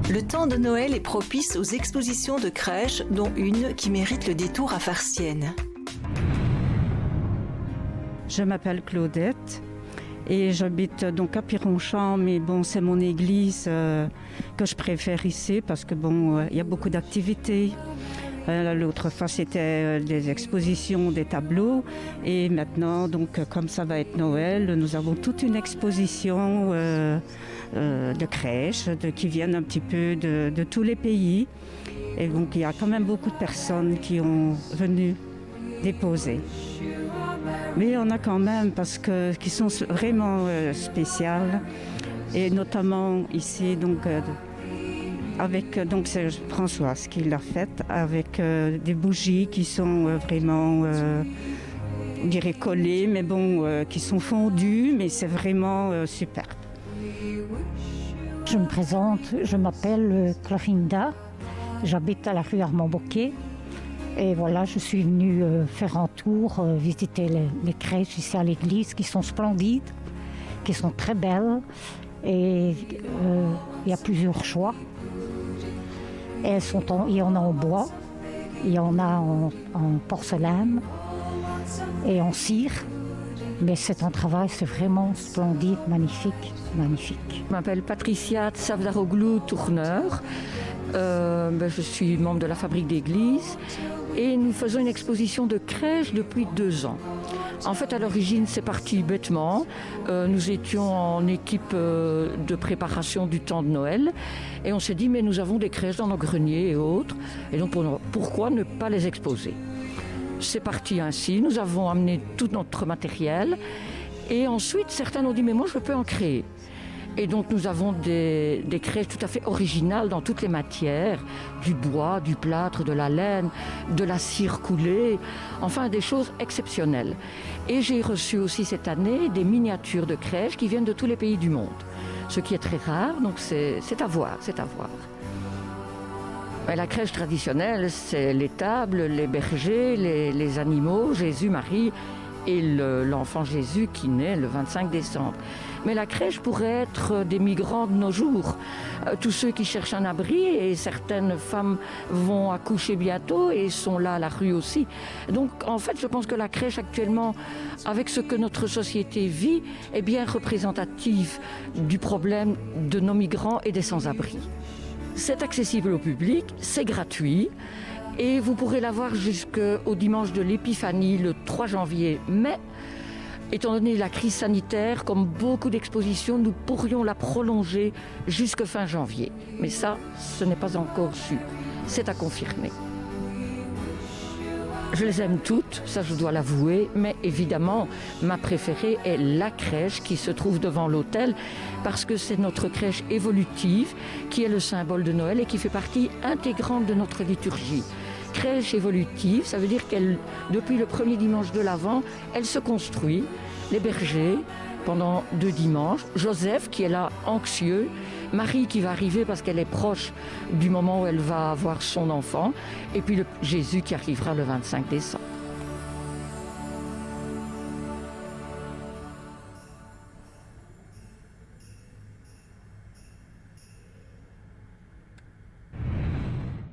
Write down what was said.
Le temps de Noël est propice aux expositions de crèches, dont une qui mérite le détour à Farciennes. Je m'appelle Claudette et j'habite donc à Pironchamp, mais bon, c'est mon église que je préfère ici parce que bon, il y a beaucoup d'activités. L'autre fois, c'était des expositions, des tableaux. Et maintenant, donc, comme ça va être Noël, nous avons toute une exposition de crèches qui viennent un petit peu de tous les pays. Et donc, il y a quand même beaucoup de personnes qui ont venu déposer. Mais il y en a quand même qui sont vraiment spéciales. Et notamment ici, donc, c'est Françoise qui l'a faite avec des bougies qui sont vraiment, on dirait collées, mais bon, qui sont fondues, mais c'est vraiment super. Je me présente, je m'appelle Clorinda, j'habite à la rue Armand-Bocquet. Et voilà, je suis venue faire un tour, visiter les crèches ici à l'église qui sont splendides, qui sont très belles. Et il y a plusieurs choix. Et il y en a en bois, il y en a en porcelaine et en cire. Mais c'est un travail, c'est vraiment splendide, magnifique, magnifique. Je m'appelle Patricia Tsavdaroglou, tourneur. Je suis membre de la Fabrique d'église et nous faisons une exposition de crèche depuis 2 ans. En fait, à l'origine, c'est parti bêtement. Nous étions en équipe de préparation du temps de Noël et on s'est dit, mais nous avons des crèches dans nos greniers et autres, et donc pourquoi ne pas les exposer ? C'est parti ainsi, nous avons amené tout notre matériel et ensuite, certains ont dit, mais moi, je peux en créer. Et donc nous avons des crèches tout à fait originales dans toutes les matières, du bois, du plâtre, de la laine, de la cire coulée, enfin des choses exceptionnelles. Et j'ai reçu aussi cette année des miniatures de crèches qui viennent de tous les pays du monde, ce qui est très rare, donc c'est à voir, c'est à voir. Mais la crèche traditionnelle, c'est les tables, les bergers, les animaux, Jésus, Marie et l'enfant Jésus qui naît le 25 décembre. Mais la crèche pourrait être des migrants de nos jours. Tous ceux qui cherchent un abri, et certaines femmes vont accoucher bientôt et sont là à la rue aussi. Donc en fait, je pense que la crèche actuellement, avec ce que notre société vit, est bien représentative du problème de nos migrants et des sans-abri. C'est accessible au public, c'est gratuit. Et vous pourrez la voir jusqu'au dimanche de l'Épiphanie, le 3 janvier. Mais, étant donné la crise sanitaire, comme beaucoup d'expositions, nous pourrions la prolonger jusqu'à fin janvier. Mais ça, ce n'est pas encore sûr. C'est à confirmer. Je les aime toutes, ça je dois l'avouer, mais évidemment, ma préférée est la crèche qui se trouve devant l'autel, parce que c'est notre crèche évolutive, qui est le symbole de Noël et qui fait partie intégrante de notre liturgie. Crèche évolutive, ça veut dire qu'elle, depuis le premier dimanche de l'Avent, elle se construit. Les bergers, pendant 2 dimanches, Joseph qui est là anxieux, Marie qui va arriver parce qu'elle est proche du moment où elle va avoir son enfant, et puis Jésus qui arrivera le 25 décembre.